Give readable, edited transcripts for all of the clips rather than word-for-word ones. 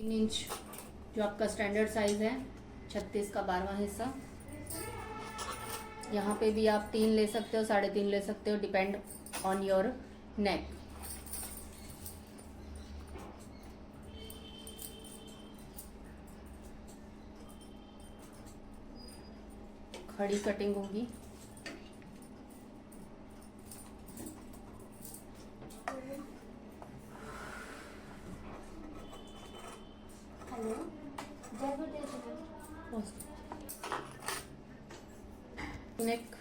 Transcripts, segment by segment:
3 inch जो आपका standard size है, 36 का 12वां हिस्सा। यहाँ पे भी आप 3 ले सकते हो, 3.5 ले सकते हो, डिपेंड ऑन योर नेक। खड़ी कटिंग होगी। नेक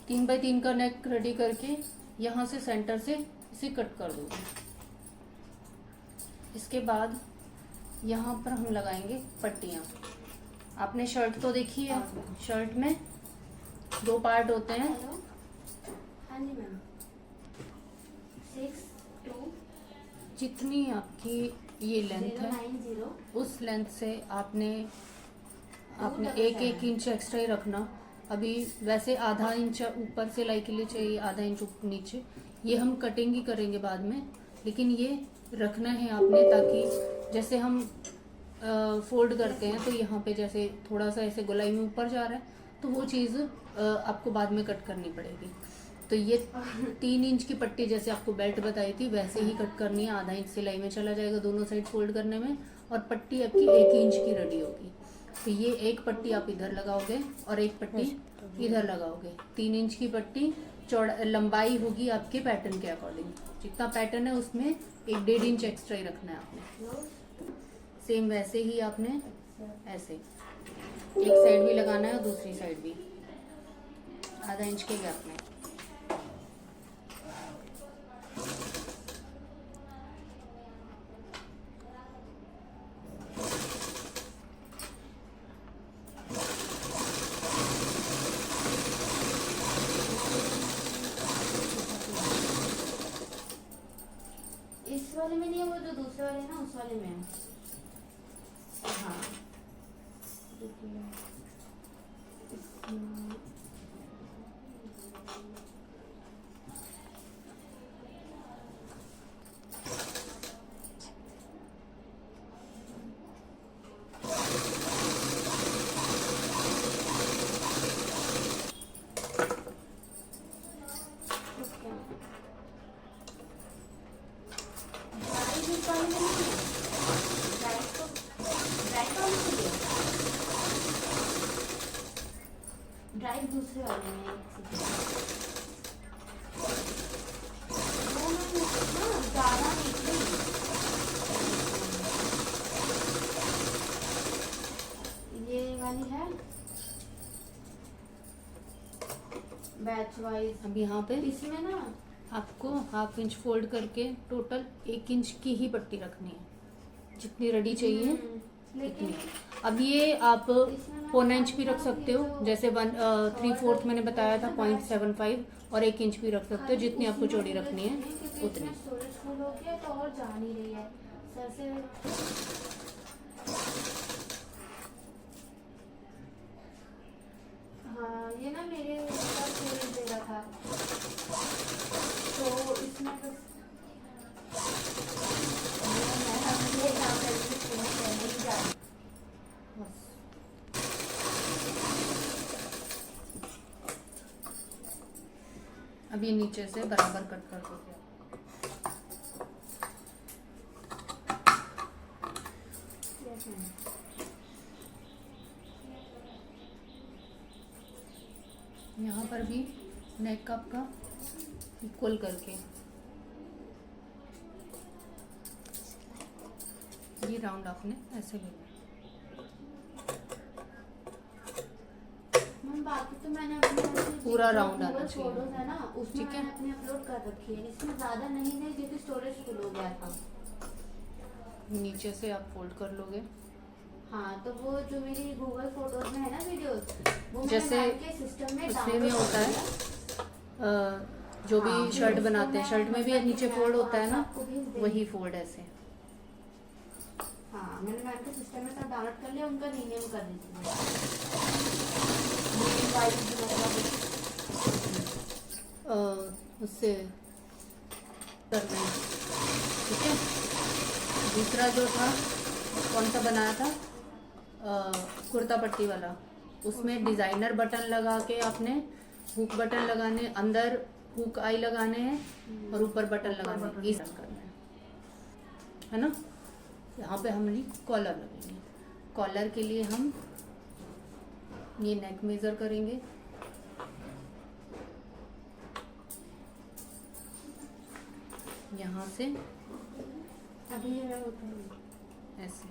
3x3 का नेक रेडी करके यहाँ से सेंटर से इसे कट कर दोगे। इसके बाद यहाँ पर हम लगाएंगे पट्टियाँ। आपने शर्ट तो देखी है, शर्ट में 2 पार्ट होते हैं। हाँ जी मैम। 6 2 जितनी आपकी ये लेंथ है 090 उस लेंथ से आपने 1 इंच एक्स्ट्रा ही रखना। अभी वैसे आधा इंच ऊपर सिलाई के लिए चाहिए, आधा इंच नीचे। ये हम कटिंग ही करेंगे बाद में, लेकिन ये रखना है आपने, ताकि जैसे हम फोल्ड करते हैं तो यहाँ पे जैसे थोड़ा सा ऐसे गोलाई में ऊपर जा रहा है तो वो चीज़ आपको बाद में कट करनी पड़ेगी। तो ये 3 इंच की पट्टी जैसे आपको बेल्ट बताई थी वैसे ही कट करनी है। आधा इंच सिलाई में चला जाएगा दोनों साइड फोल्ड करने में, और पट्टी आपकी 1 इंच की रेडी होगी। तो ये एक पट्टी आप इधर लगाओगे और एक पट्टी इधर लगाओगे। 3 इंच की पट्टी लंबाई होगी आपके पैटर्न के अकॉर्डिंग। जितना पैटर्न है उसमें 1.5 इंच एक्स्ट्रा ही रखना है आपने। सेम वैसे ही आपने ऐसे एक साइड भी लगाना है और दूसरी साइड भी आधा इंच के गैप में। इस वाले में नहीं है, वो जो दूसरे वाले है ना उस वाले में है। हाँ ड्राइव दूसरे वाले में ज्यादा नहीं। ये वाली है बैच वाइज। अब यहाँ पे इसमें ना आपको 1/2 इंच फोल्ड करके टोटल 1 इंच की ही पट्टी रखनी है, जितनी रेडी चाहिए लेकिन इतनी। अब ये आप 1 इंच भी रख सकते हो, जैसे 3/4 मैंने बताया था 0.75, और 1 इंच भी रख सकते हो, जितनी आपको चौड़ी रखनी है उतनी। स्टोरेज फुल हो गया तो और जा नहीं रही है सर से। हाँ ये ना मेरे साथ स्टोरेज दे रहा था तो इसमें अब ये नीचे से बराबर कट कर दोगे। यहाँ पर भी नेक कप का इक्वल करके ये राउंड आपने ऐसे लेना। बाकी तो मैंने अपने पूरा राउंड आना चाहिए। फोटोज है ना उसमें ठीक है, मैंने अपने अपलोड कर रखी है। इसमें ज्यादा नहीं है क्योंकि स्टोरेज फुल हो गया था। नीचे से आप फोल्ड कर लोगे। हाँ तो वो जो मेरी गूगल फोटोज में है ना वीडियोस, वो जैसे मैंने के सिस्टम में उसमें भी होता है जो भी हाँ, शर्ट उसको बनाते हैं, मैं शर्ट में भी मतलब नीचे फोल्ड होता है ना, आपको भेज देंगी। वही फोल्ड ऐसे। हाँ मैंने मैम के सिस्टम में सब डाउनलोड कर लिया, उनका रीनेम कर दी थी। उससे करना है, ठीक है। दूसरा जो था कौन सा बनाया था, कुर्ता पट्टी वाला, उसमें डिजाइनर बटन लगा के आपने हुक बटन लगाने, अंदर हुक आई लगाने हैं और ऊपर बटन लगाने हैं, इस करना है ना। यहाँ पे हम कॉलर लगेंगे। कॉलर के लिए हम ये नेक मेजर करेंगे, यहाँ से अभी ये होता है ऐसे,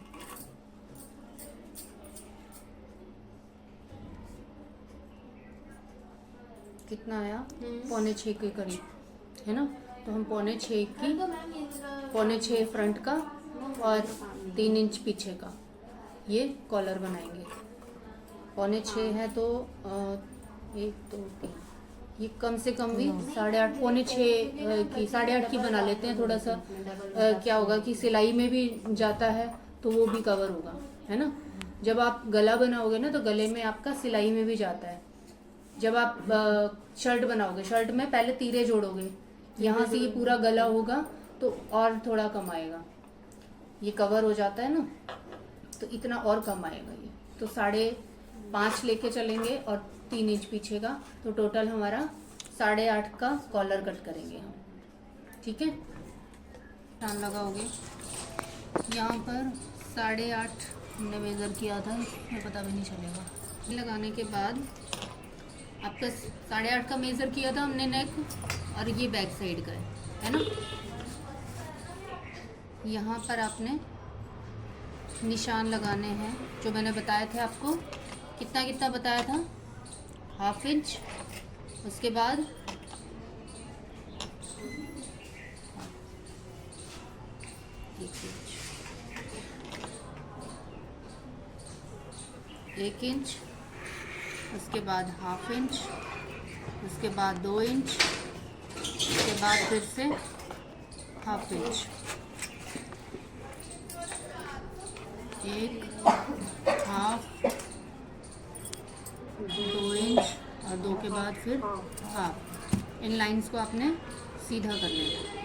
कितना आया, 5.25 के करीब है ना। तो हम 5.25 की, तो मैम ये 5.25 फ्रंट का और 3 इंच पीछे का ये कॉलर बनाएंगे। 5.25 है तो 1 2 3, ये कम से कम भी 8.5 5.25 की 8.5 की बना लेते हैं। थोड़ा सा क्या होगा कि सिलाई में भी जाता है तो वो भी कवर होगा, है ना। जब आप गला बनाओगे ना तो गले में आपका सिलाई में भी जाता है। जब आप शर्ट बनाओगे, शर्ट में पहले तीरे जोड़ोगे, यहाँ से ये पूरा गला होगा तो और थोड़ा कम आएगा, ये कवर हो जाता है ना, तो इतना और कम आएगा ये। तो 5.5 लेके चलेंगे और 3 इंच पीछे का, तो टोटल हमारा 8.5 का कॉलर कट करेंगे हम, ठीक है। टान लगाओगे यहाँ पर 8.5 हमने मेजर किया था, इसमें पता भी नहीं चलेगा। लगाने के बाद आपका 8.5 का मेजर किया था हमने नेक, और ये बैक साइड का है ना। यहाँ पर आपने निशान लगाने हैं जो मैंने बताए थे आपको, कितना कितना बताया था, 1/2 इंच, उसके बाद 1 इंच, उसके बाद 1/2 इंच, उसके बाद 2 इंच, उसके बाद फिर से 1/2 इंच, 1 1/2 2 इंच और 2 के बाद फिर 1/2। इन लाइंस को आपने सीधा कर लेना।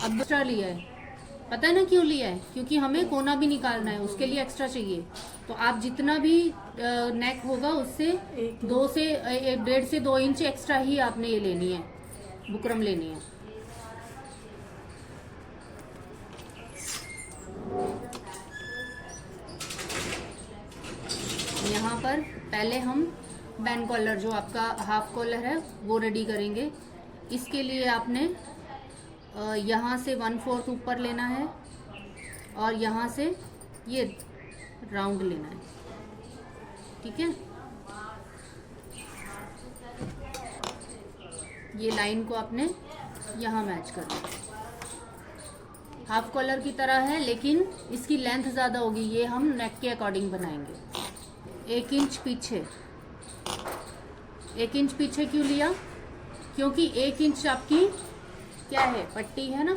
अब एक्स्ट्रा लिया है, पता है ना क्यों लिया है, क्योंकि हमें कोना भी निकालना है, उसके लिए एक्स्ट्रा चाहिए। तो आप जितना भी नेक होगा उससे 2 से 1.5 से 2 इंच एक्स्ट्रा ही आपने ये लेनी है, बुकरम लेनी है। यहाँ पर पहले हम बैन कॉलर, जो आपका हाफ कॉलर है, वो रेडी करेंगे। इसके लिए आपने यहाँ से 1/4 ऊपर लेना है और यहाँ से ये राउंड लेना है, ठीक है। ये लाइन को आपने यहाँ मैच करना है। हाफ कॉलर की तरह है लेकिन इसकी लेंथ ज़्यादा होगी, ये हम नेक के अकॉर्डिंग बनाएंगे। 1 इंच पीछे, 1 इंच पीछे क्यों लिया, क्योंकि 1 इंच आपकी क्या है, पट्टी है ना,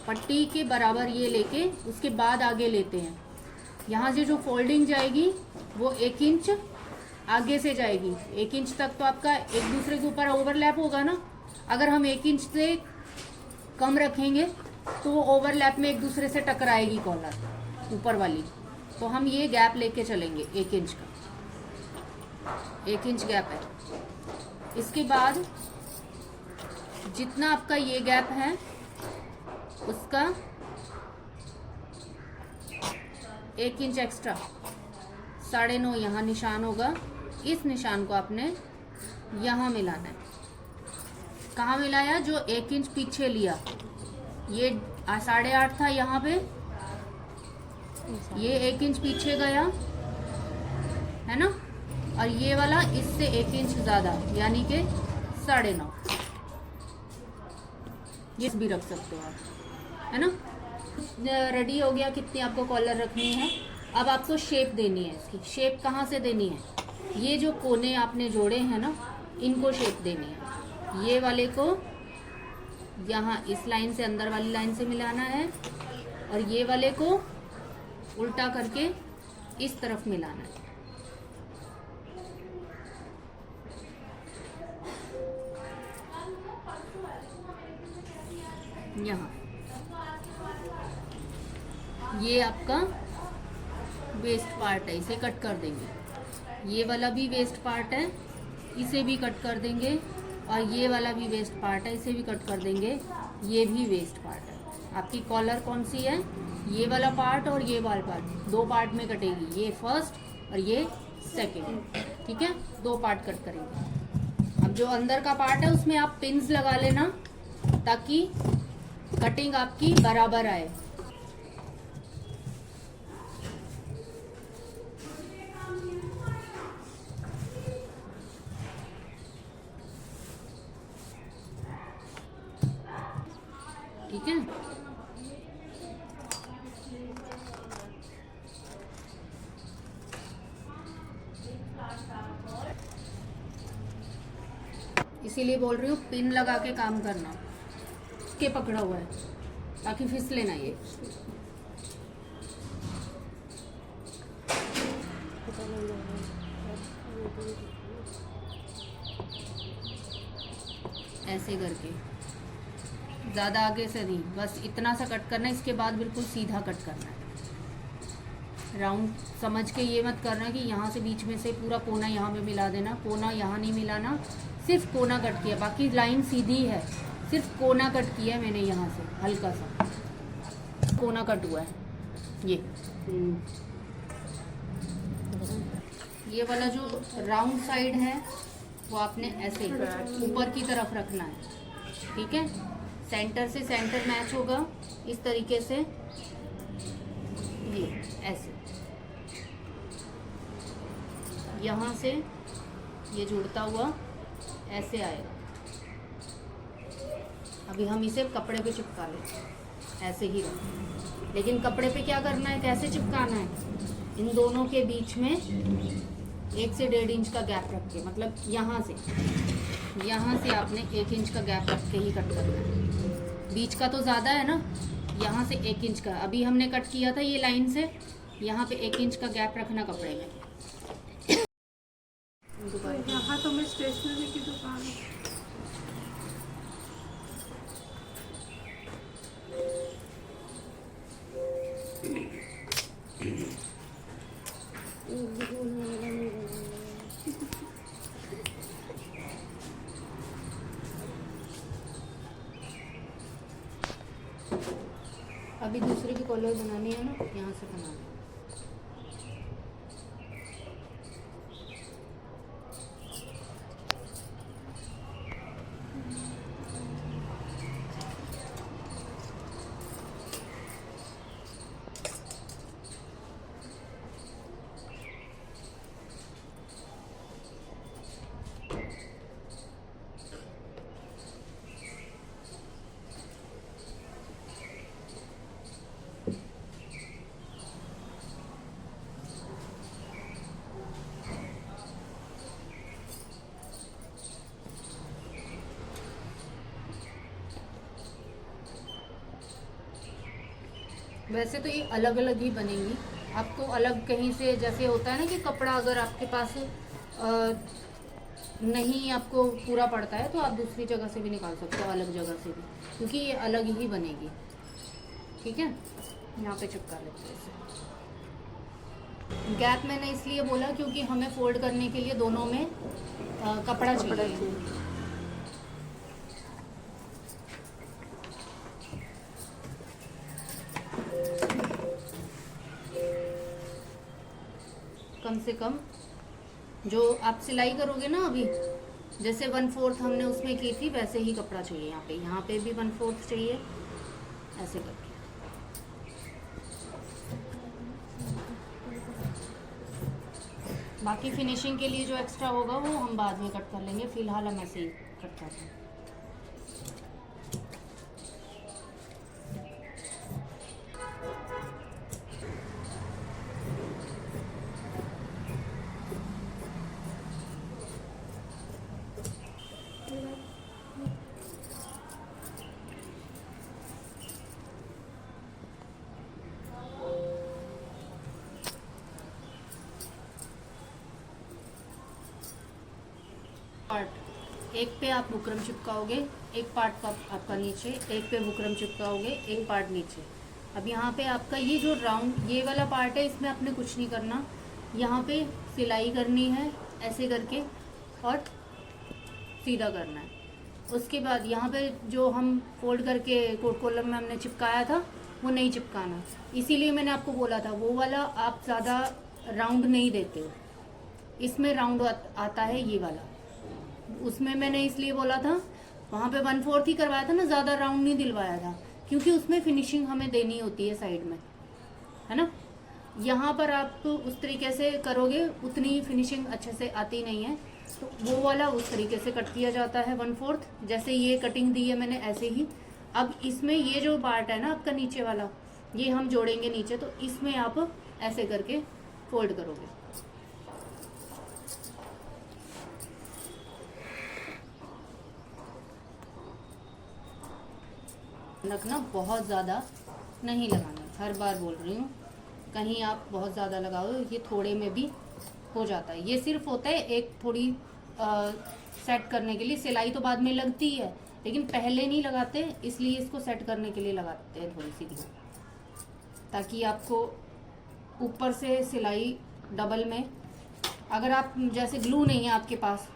पट्टी के बराबर ये लेके उसके बाद आगे लेते हैं। यहाँ से जो फोल्डिंग जाएगी वो 1 इंच आगे से जाएगी। 1 इंच तक तो आपका एक दूसरे के ऊपर ओवरलैप होगा ना। अगर हम 1 इंच से कम रखेंगे तो वो ओवरलैप में एक दूसरे से टकराएगी कॉलर ऊपर वाली। तो हम ये गैप लेके चलेंगे 1 इंच का, 1 इंच गैप है। इसके बाद जितना आपका ये गैप है उसका 1 इंच एक्स्ट्रा, 9.5 यहाँ निशान होगा। इस निशान को आपने यहाँ मिलाना है। कहाँ मिलाया, जो 1 इंच पीछे लिया, ये 8.5 था यहाँ पे, ये 1 इंच पीछे गया है ना, और ये वाला इससे 1 इंच ज़्यादा यानी कि 9.5, ये भी रख सकते हो आप, है ना। रेडी हो गया कितनी आपको कॉलर रखनी है। अब आपको शेप देनी है। इसकी शेप कहाँ से देनी है, ये जो कोने आपने जोड़े हैं ना, इनको शेप देनी है। ये वाले को यहाँ इस लाइन से अंदर वाली लाइन से मिलाना है और ये वाले को उल्टा करके इस तरफ मिलाना है। यहाँ ये आपका वेस्ट पार्ट है, इसे कट कर देंगे। ये वाला भी वेस्ट पार्ट है, इसे भी कट कर देंगे। और ये वाला भी वेस्ट पार्ट है, इसे भी कट कर देंगे। ये भी वेस्ट पार्ट है। आपकी कॉलर कौन सी है? ये वाला पार्ट और ये वाला पार्ट, दो पार्ट में कटेगी। ये फर्स्ट और ये सेकेंड, ठीक है, दो पार्ट कट करेंगे। अब जो अंदर का पार्ट है उसमें आप पिन्स लगा लेना ताकि कटिंग आपकी बराबर आए। ठीक है, इसीलिए बोल रही हूँ पिन लगा के काम करना। के पकड़ा हुआ है ताकि फिसले ना ये। ऐसे करके, ज़्यादा आगे से नहीं, बस इतना सा कट करना है। इसके बाद बिल्कुल सीधा कट करना है। राउंड समझ के ये मत करना कि यहाँ से बीच में से पूरा कोना यहाँ पे मिला देना। कोना यहाँ नहीं मिलाना, सिर्फ कोना कट किया, बाकी लाइन सीधी है, सिर्फ कोना कट किया है मैंने। यहाँ से हल्का सा कोना कट हुआ है। ये वाला जो राउंड साइड है वो आपने ऐसे ऊपर की तरफ रखना है, ठीक है। सेंटर से सेंटर मैच होगा इस तरीके से, ये ऐसे यहाँ से ये जुड़ता हुआ ऐसे आएगा। अभी हम इसे कपड़े पे चिपका लें, ऐसे ही रखें। लेकिन कपड़े पे क्या करना है, कैसे चिपकाना है? इन दोनों के बीच में 1 से 1.5 इंच का गैप रख के, मतलब यहाँ से आपने 1 इंच का गैप रख के ही कट करना है। बीच का तो ज़्यादा है ना, यहाँ से 1 इंच का। अभी हमने कट किया था ये लाइन से, यहाँ पे 1 इंच का गैप रखना कपड़े में। यहाँ तो मैं स्टेशनरी की दुकान है। अभी दूसरे की कॉलर बनानी है ना, यहाँ से बनाना है। वैसे तो ये अलग अलग ही बनेंगी। आपको अलग कहीं से, जैसे होता है ना कि कपड़ा अगर आपके पास नहीं आपको पूरा पड़ता है तो आप दूसरी जगह से भी निकाल सकते हो, अलग जगह से भी, क्योंकि ये अलग ही बनेगी। ठीक है, यहाँ पे चिपका लेते हैं इसे। गैप मैंने इसलिए बोला क्योंकि हमें फोल्ड करने के लिए दोनों में कपड़ा चाहिए। कम से कम जो आप सिलाई करोगे ना, अभी जैसे 1/4 हमने उसमें की थी, वैसे ही कपड़ा चाहिए। यहाँ पे भी 1/4 चाहिए, ऐसे करके। बाकी फिनिशिंग के लिए जो एक्स्ट्रा होगा वो हम बाद में कट कर लेंगे, फिलहाल हम ऐसे ही कट करते हैं। पार्ट, एक पे आप बुकरम चिपकाओगे, एक पार्ट का आपका नीचे, एक पे बुकरम चिपकाओगे, एक पार्ट नीचे। अब यहाँ पे आपका ये जो राउंड ये वाला पार्ट है, इसमें आपने कुछ नहीं करना, यहाँ पे सिलाई करनी है ऐसे करके और सीधा करना है। उसके बाद यहाँ पे जो हम फोल्ड करके कोट कॉलर में हमने चिपकाया था वो नहीं चिपकाना, इसीलिए मैंने आपको बोला था वो वाला आप ज़्यादा राउंड नहीं देते हो, इसमें राउंड आता है ये वाला। उसमें मैंने इसलिए बोला था, वहाँ पे 1/4 ही करवाया था ना, ज़्यादा राउंड नहीं दिलवाया था, क्योंकि उसमें फिनिशिंग हमें देनी होती है साइड में, है ना। यहाँ पर आप उस तरीके से करोगे उतनी फिनिशिंग अच्छे से आती नहीं है, तो वो वाला उस तरीके से कट किया जाता है 1/4, जैसे ये कटिंग दी है मैंने ऐसे ही। अब इसमें ये जो पार्ट है ना आपका नीचे वाला, ये हम जोड़ेंगे नीचे, तो इसमें आप ऐसे करके फोल्ड करोगे। रखना, बहुत ज़्यादा नहीं लगाना, हर बार बोल रही हूँ, कहीं आप बहुत ज़्यादा लगाओ ये थोड़े में भी हो जाता है। ये सिर्फ होता है एक थोड़ी सेट करने के लिए, सिलाई तो बाद में लगती है लेकिन पहले नहीं लगाते, इसलिए इसको सेट करने के लिए लगाते हैं थोड़ी सी ढील, ताकि आपको ऊपर से सिलाई डबल में, अगर आप जैसे ग्लू नहीं है आपके पास,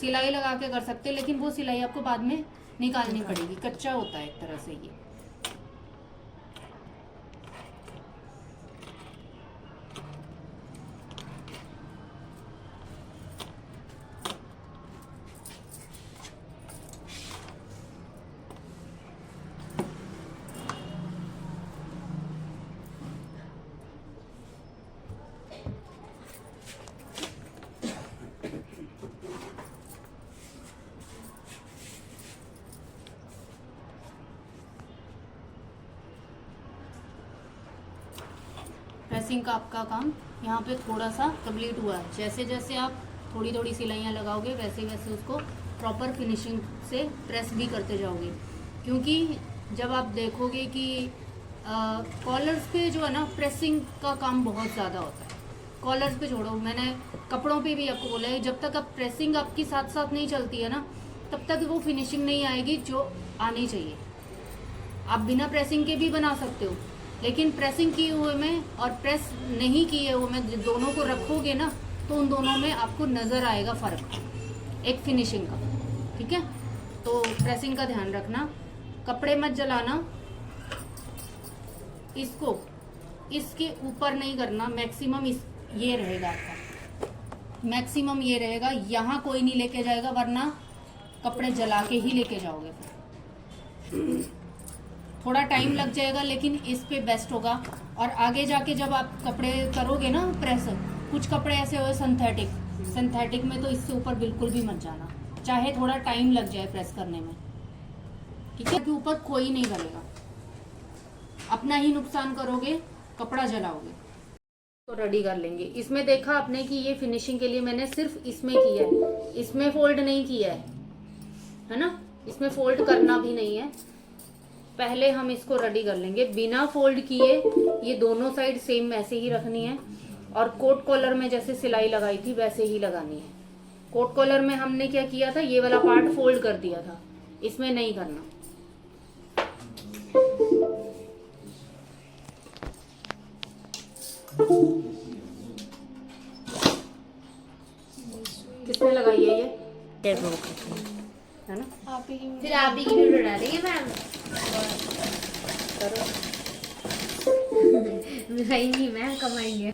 सिलाई लगा के कर सकते, लेकिन वो सिलाई आपको बाद में निकालनी पड़ेगी, कच्चा होता है एक तरह से ये। प्रेसिंग का आपका काम यहाँ पे थोड़ा सा कंप्लीट हुआ है। जैसे जैसे आप थोड़ी थोड़ी सिलाइयाँ लगाओगे वैसे वैसे उसको प्रॉपर फिनिशिंग से प्रेस भी करते जाओगे, क्योंकि जब आप देखोगे कि कॉलर्स पे जो है ना प्रेसिंग का काम बहुत ज़्यादा होता है। कॉलर्स पे छोड़ो, मैंने कपड़ों पे भी आपको बोला है, जब तक आप प्रेसिंग आपकी साथ साथ नहीं चलती है ना, तब तक वो फिनिशिंग नहीं आएगी जो आनी चाहिए। आप बिना प्रेसिंग के भी बना सकते हो, लेकिन प्रेसिंग किए हुए में और प्रेस नहीं किए हुए में दोनों को रखोगे ना, तो उन दोनों में आपको नज़र आएगा फ़र्क एक फिनिशिंग का, ठीक है। तो प्रेसिंग का ध्यान रखना, कपड़े मत जलाना, इसको इसके ऊपर नहीं करना, मैक्सिमम ये रहेगा आपका, मैक्सिमम ये रहेगा, यहाँ कोई नहीं लेके जाएगा, वरना कपड़े जला के ही लेके जाओगे फिर। थोड़ा टाइम लग जाएगा लेकिन इस पे बेस्ट होगा। और आगे जाके जब आप कपड़े करोगे ना प्रेस, कुछ कपड़े ऐसे हो सिंथेटिक में तो इससे ऊपर बिल्कुल भी मत जाना, चाहे थोड़ा टाइम लग जाए प्रेस करने में, ठीक है। ऊपर कोई नहीं करेगा, अपना ही नुकसान करोगे, कपड़ा जलाओगे। तो रेडी कर लेंगे। इसमें देखा आपने कि ये फिनिशिंग के लिए मैंने सिर्फ इसमें किया है, इसमें फोल्ड नहीं किया है ना, इसमें फोल्ड करना भी नहीं है। पहले हम इसको रेडी कर लेंगे बिना फोल्ड किए, ये दोनों साइड सेम ऐसे ही रखनी है, और कोट कॉलर में जैसे सिलाई लगाई थी वैसे ही लगानी है। कोट कॉलर में हमने क्या किया था, ये वाला पार्ट फोल्ड कर दिया था, इसमें नहीं करना। किसने लगाई है ये, है ना। आप ही फिर आप ही की वीडियो डालेंगे मैम, करो नहीं मैम कमाएंगे।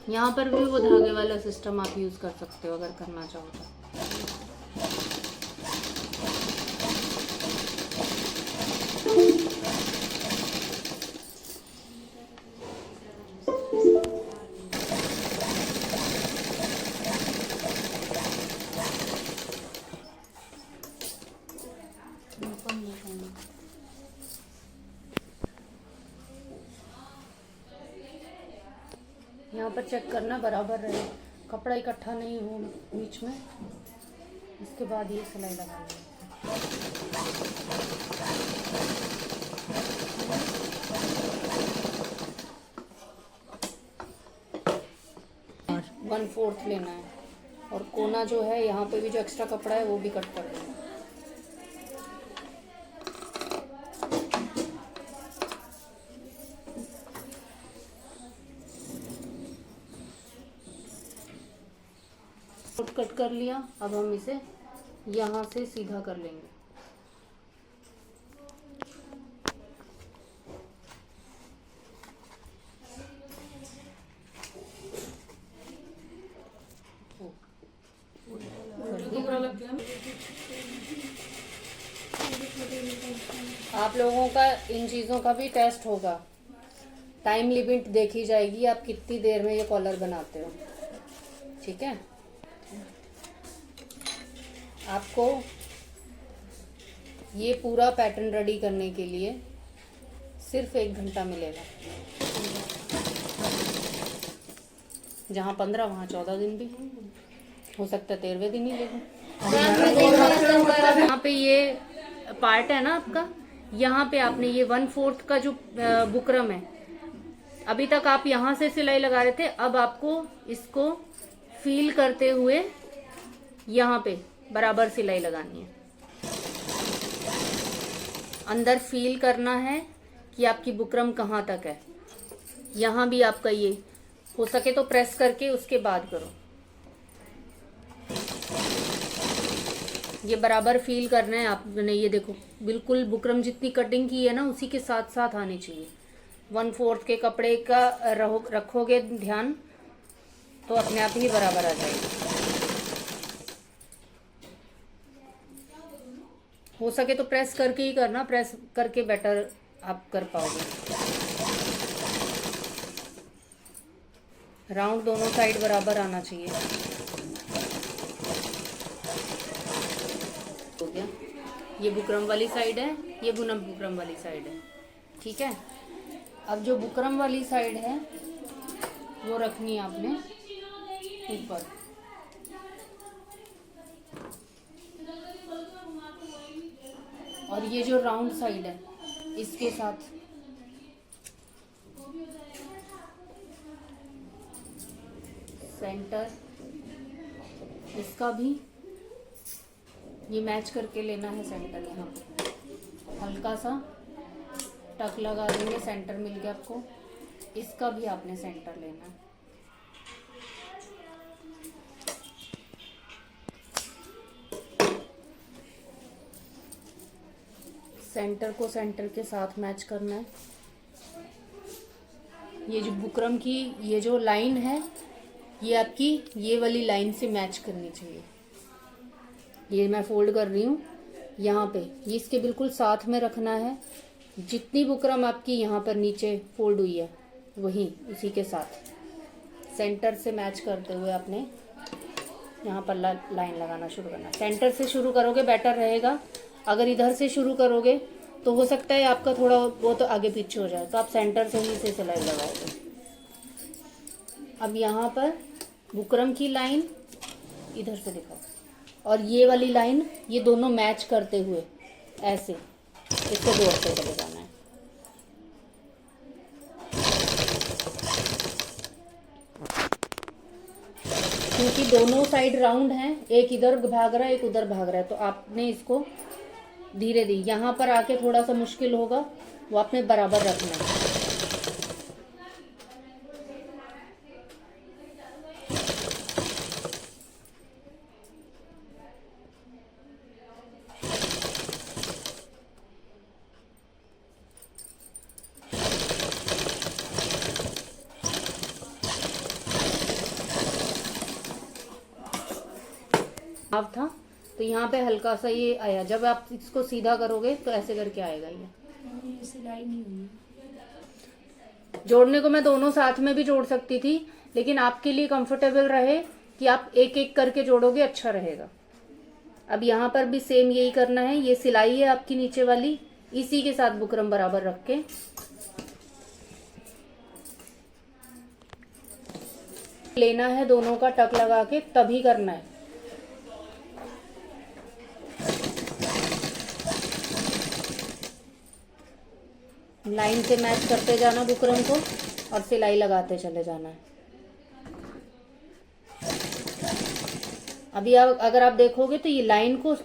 यहाँ पर भी वो धागे वाला सिस्टम आप यूज कर सकते हो अगर करना चाहो तो। यहाँ पर चेक करना बराबर रहे, कपड़ा इकट्ठा नहीं हो बीच में। इसके बाद ये सिलाई लगानी है। 1/4 लेना है और कोना जो है यहाँ पे भी जो एक्स्ट्रा कपड़ा है वो भी कट कर देना है। कट कर लिया। अब हम इसे यहाँ से सीधा कर लेंगे। आप लोगों का इन चीज़ों का भी टेस्ट होगा, टाइम लिमिट देखी जाएगी, आप कितनी देर में ये कॉलर बनाते हो। ठीक है, आपको ये पूरा पैटर्न रेडी करने के लिए सिर्फ 1 घंटा मिलेगा। जहाँ 15 वहाँ 14 दिन भी हो सकता है, 13वें दिन ही लेगा। यहाँ पे ये पार्ट है ना आपका, यहाँ पे आपने ये 1/4 का जो बुकरम है, अभी तक आप यहाँ से सिलाई लगा रहे थे, अब आपको इसको फील करते हुए यहाँ पे बराबर सिलाई लगानी है। अंदर फील करना है कि आपकी बुकरम कहाँ तक है। यहाँ भी आपका ये हो सके तो प्रेस करके उसके बाद करो। ये बराबर फील करना है आपने। ये देखो बिल्कुल बुकरम जितनी कटिंग की है ना उसी के साथ साथ आनी चाहिए। 1/4 के कपड़े का रखोगे ध्यान तो अपने आप ही बराबर आ जाएगी। हो सके तो प्रेस करके ही करना, प्रेस करके बेटर आप कर पाओगे। राउंड दोनों साइड बराबर आना चाहिए। हो गया, ये बुकरम वाली साइड है, ये बुकरम वाली साइड है। ठीक है, अब जो बुकरम वाली साइड है वो रखनी है आपने ऊपर। और ये जो राउंड साइड है इसके साथ सेंटर इसका भी ये मैच करके लेना है। सेंटर यहाँ पे हल्का सा टक लगा देंगे, सेंटर मिल गया आपको। इसका भी आपने सेंटर लेना है। सेंटर को सेंटर के साथ मैच करना है। ये जो बुकरम की ये जो लाइन है ये आपकी ये वाली लाइन से मैच करनी चाहिए। ये मैं फोल्ड कर रही हूँ यहाँ पे, ये इसके बिल्कुल साथ में रखना है। जितनी बुकरम आपकी यहाँ पर नीचे फोल्ड हुई है वही उसी के साथ सेंटर से मैच करते हुए आपने यहाँ पर लाइन लगाना शुरू करना। सेंटर से शुरू करोगे बेटर रहेगा। अगर इधर से शुरू करोगे तो हो सकता है आपका थोड़ा वो तो आगे पीछे हो जाए, तो आप सेंटर से ही से सिलाई लगाओगे। अब यहाँ पर बुकरम की लाइन इधर से दिखाओ और ये वाली लाइन, ये दोनों मैच करते हुए ऐसे इसको जोड़ते चले जाना है। क्योंकि दोनों साइड राउंड हैं, एक इधर भाग रहा है एक उधर भाग रहा है, तो आपने इसको धीरे धीरे यहाँ पर आके थोड़ा सा मुश्किल होगा, वो आपने बराबर रखना है। भाव था तो यहाँ पे हल्का सा ये आया। जब आप इसको सीधा करोगे तो ऐसे करके आएगा। ये सिलाई नहीं हुई। जोड़ने को मैं दोनों साथ में भी जोड़ सकती थी, लेकिन आपके लिए कंफर्टेबल रहे कि आप एक एक करके जोड़ोगे अच्छा रहेगा। अब यहाँ पर भी सेम यही करना है। ये सिलाई है आपकी नीचे वाली, इसी के साथ बुकरम बराबर रख के लेना है। दोनों का टक लगा के तभी करना है। लाइन से मैच करते जाना बुकरम को और सिलाई लगाते चले जाना है। अभी आप अगर आप देखोगे तो ये लाइन को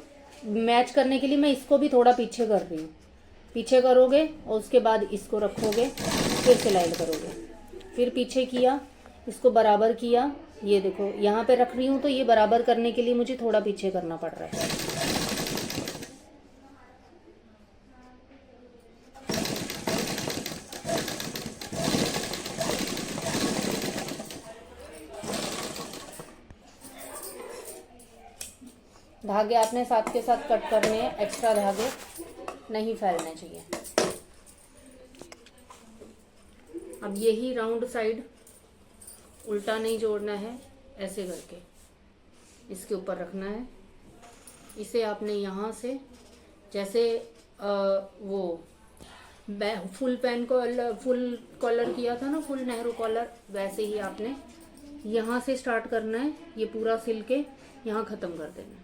मैच करने के लिए मैं इसको भी थोड़ा पीछे कर रही हूँ। पीछे करोगे और उसके बाद इसको रखोगे, फिर सिलाई करोगे, फिर पीछे किया, इसको बराबर किया। ये देखो यहाँ पे रख रही हूँ तो ये बराबर करने के लिए मुझे थोड़ा पीछे करना पड़ रहा है। धागे आपने साथ के साथ कट करने हैं, एक्स्ट्रा धागे नहीं फैलने चाहिए। अब यही राउंड साइड उल्टा नहीं जोड़ना है, ऐसे करके इसके ऊपर रखना है। इसे आपने यहाँ से जैसे वो फुल पैन को फुल कॉलर किया था ना, फुल नेहरू कॉलर, वैसे ही आपने यहाँ से स्टार्ट करना है। ये पूरा सिल के यहाँ ख़त्म कर देना है।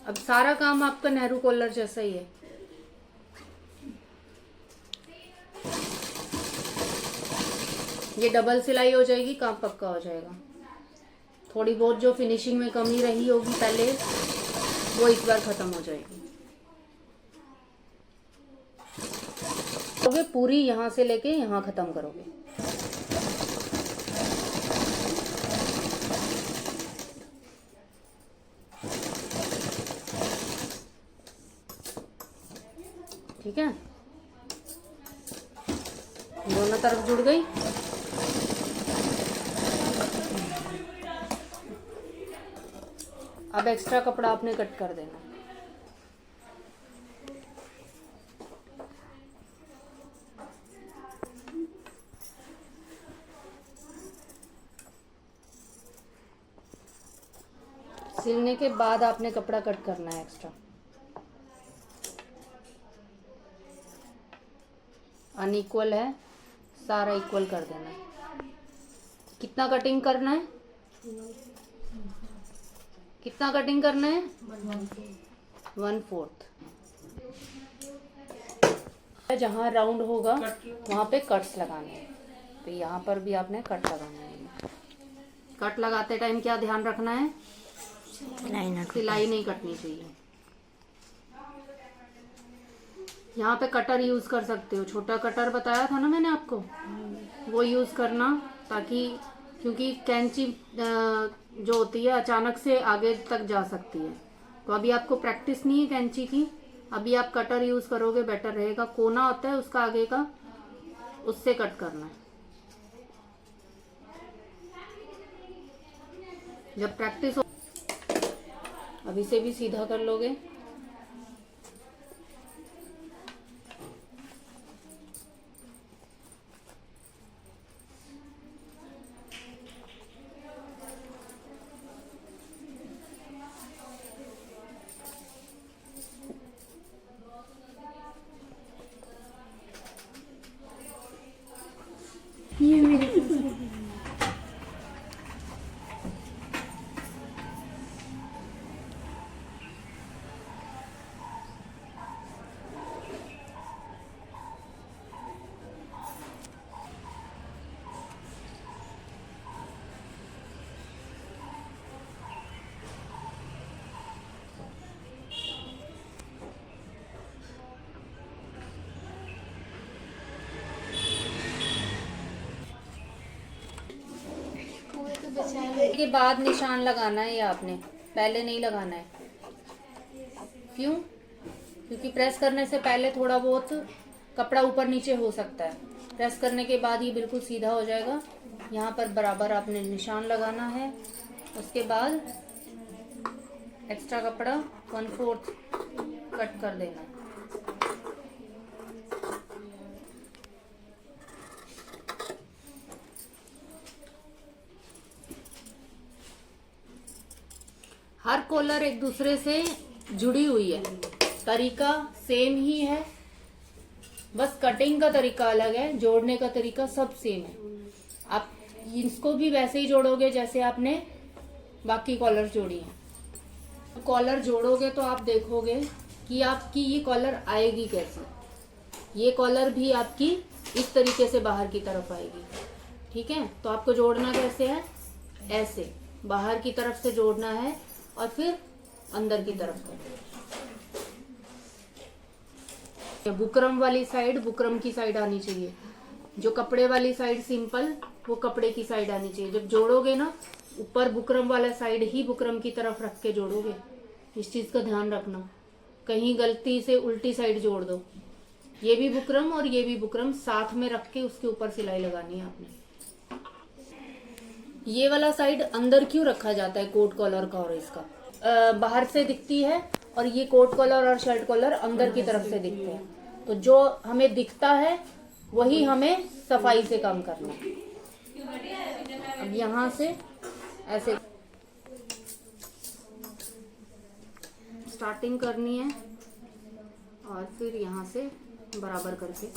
अब सारा काम आपका नेहरू कॉलर जैसा ही है। ये डबल सिलाई हो जाएगी, काम पक्का हो जाएगा। थोड़ी बहुत जो फिनिशिंग में कमी रही होगी पहले, वो इस बार खत्म हो जाएगी। पूरी यहाँ से लेके यहाँ खत्म करोगे। ठीक है, दोनों तरफ जुड़ गई। अब एक्स्ट्रा कपड़ा आपने कट कर देना। सिलने के बाद आपने कपड़ा कट करना है एक्स्ट्रा। अनइक्वल है, सारा इक्वल कर देना है। कितना कटिंग करना है? कितना कटिंग करना है? 1/4। जहाँ राउंड होगा वहाँ पे कट्स लगाने हैं, तो यहाँ पर भी आपने कट लगाना है। कट लगाते टाइम क्या ध्यान रखना है? सिलाई नहीं कटनी चाहिए। यहाँ पे कटर यूज कर सकते हो, छोटा कटर बताया था ना मैंने आपको, वो यूज करना, ताकि क्योंकि कैंची जो होती है अचानक से आगे तक जा सकती है। तो अभी आपको प्रैक्टिस नहीं है कैंची की, अभी आप कटर यूज करोगे बेटर रहेगा। कोना होता है उसका आगे का, उससे कट करना है। जब प्रैक्टिस हो, अभी से भी सीधा कर लोगे। ये मेरी के बाद निशान लगाना है, ये आपने पहले नहीं लगाना है। क्यों? क्योंकि प्रेस करने से पहले थोड़ा बहुत कपड़ा ऊपर नीचे हो सकता है। प्रेस करने के बाद ये बिल्कुल सीधा हो जाएगा। यहाँ पर बराबर आपने निशान लगाना है। उसके बाद एक्स्ट्रा कपड़ा 1/4 कट कर देना है। हर कॉलर एक दूसरे से जुड़ी हुई है, तरीका सेम ही है, बस कटिंग का तरीका अलग है, जोड़ने का तरीका सब सेम है। आप इसको भी वैसे ही जोड़ोगे जैसे आपने बाकी कॉलर जोड़ी है। कॉलर जोड़ोगे तो आप देखोगे कि आपकी ये कॉलर आएगी कैसे। ये कॉलर भी आपकी इस तरीके से बाहर की तरफ आएगी, ठीक है। तो आपको जोड़ना कैसे है, ऐसे बाहर की तरफ से जोड़ना है और फिर अंदर की तरफ करना। बुकरम वाली साइड बुकरम की साइड आनी चाहिए, जो कपड़े वाली साइड सिंपल वो कपड़े की साइड आनी चाहिए। जब जोड़ोगे ना ऊपर बुकरम वाला साइड ही बुकरम की तरफ रख के जोड़ोगे, इस चीज का ध्यान रखना। कहीं गलती से उल्टी साइड जोड़ दो, ये भी बुकरम और ये भी बुकरम साथ में रख के उसके ऊपर सिलाई लगानी है आपने। ये वाला साइड अंदर क्यों रखा जाता है कोट कॉलर का और इसका, बाहर से दिखती है और ये कोट कॉलर और शर्ट कॉलर अंदर की तरफ से दिखते हैं। तो जो हमें दिखता है वही हमें सफाई से काम करना है। अब यहाँ से ऐसे स्टार्टिंग करनी है और फिर यहाँ से बराबर करके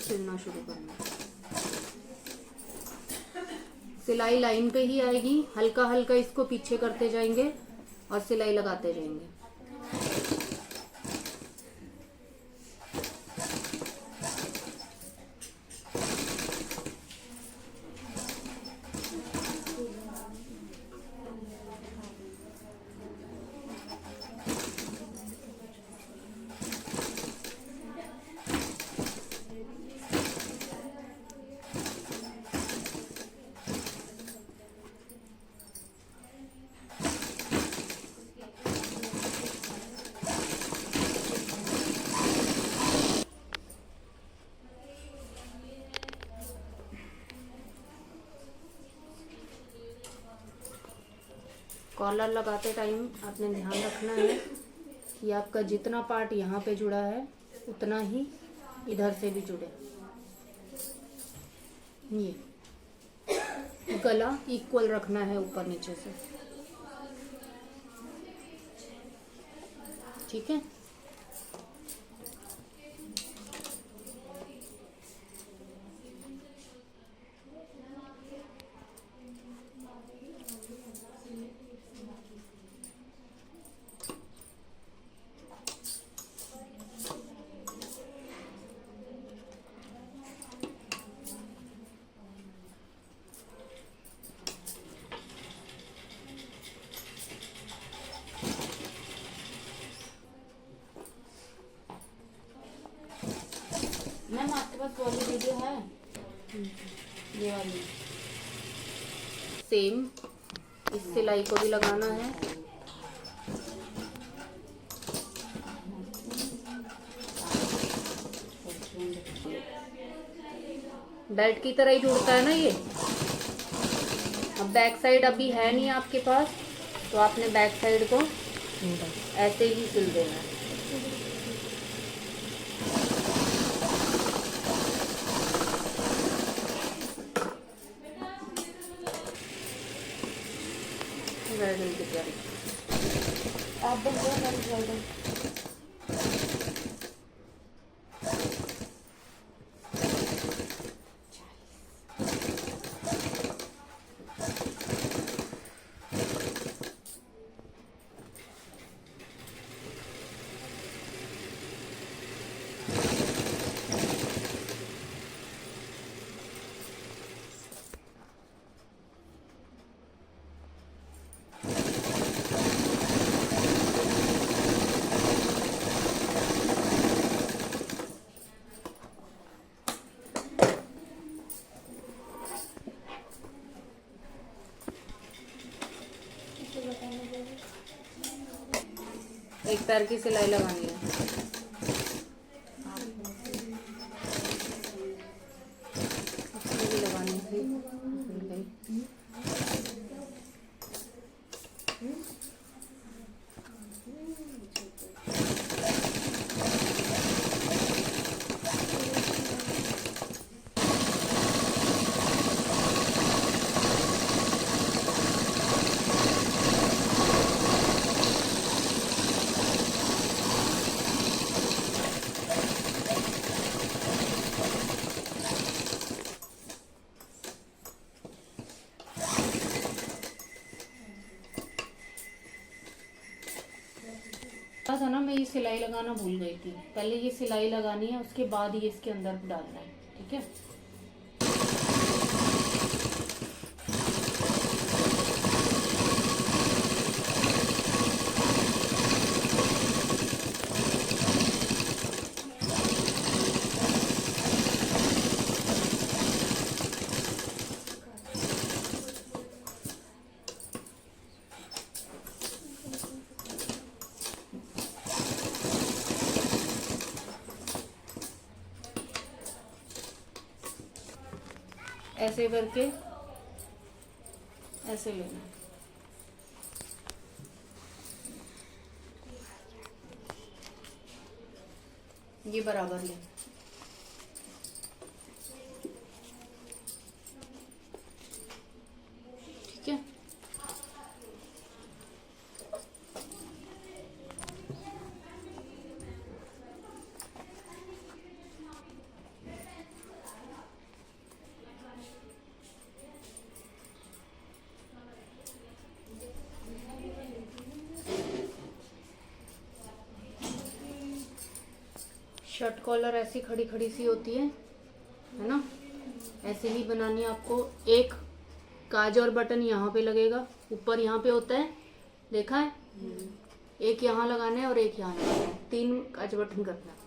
सिलना शुरू करना है। सिलाई लाइन पे ही आएगी, हल्का हल्का इसको पीछे करते जाएंगे और सिलाई लगाते जाएंगे। कॉलर लगाते टाइम आपने ध्यान रखना है कि आपका जितना पार्ट यहाँ पे जुड़ा है उतना ही इधर से भी जुड़े। ये गला इक्वल रखना है ऊपर नीचे से, ठीक है। मैम आपके पास वाली वीडियो है, ये वाली सेम इस सिलाई को भी लगाना है। बेल्ट की तरह ही जुड़ता है ना ये। अब बैक साइड अभी है नहीं आपके पास, तो आपने बैक साइड को ऐसे ही सिल देना है। जल्दी तैयारी आप बन जल्दी। एक पैर की सिलाई लगानी है। उसमें भी लगानी थी, भूल गई। बताता था ना, मैं ये सिलाई लगाना भूल गई थी। पहले ये सिलाई लगानी है, उसके बाद ये इसके अंदर डालना है, ठीक है। ऐसे करके ऐसे लेना है। ये बराबर ले। ठीक है। शर्ट कॉलर ऐसी खड़ी खड़ी सी होती है ना, ऐसे ही बनानी है आपको। एक काज और बटन यहाँ पे लगेगा, ऊपर यहाँ पे होता है, देखा है? एक यहाँ लगाना है और एक यहाँ लगाना है, 3 काज बटन करना है।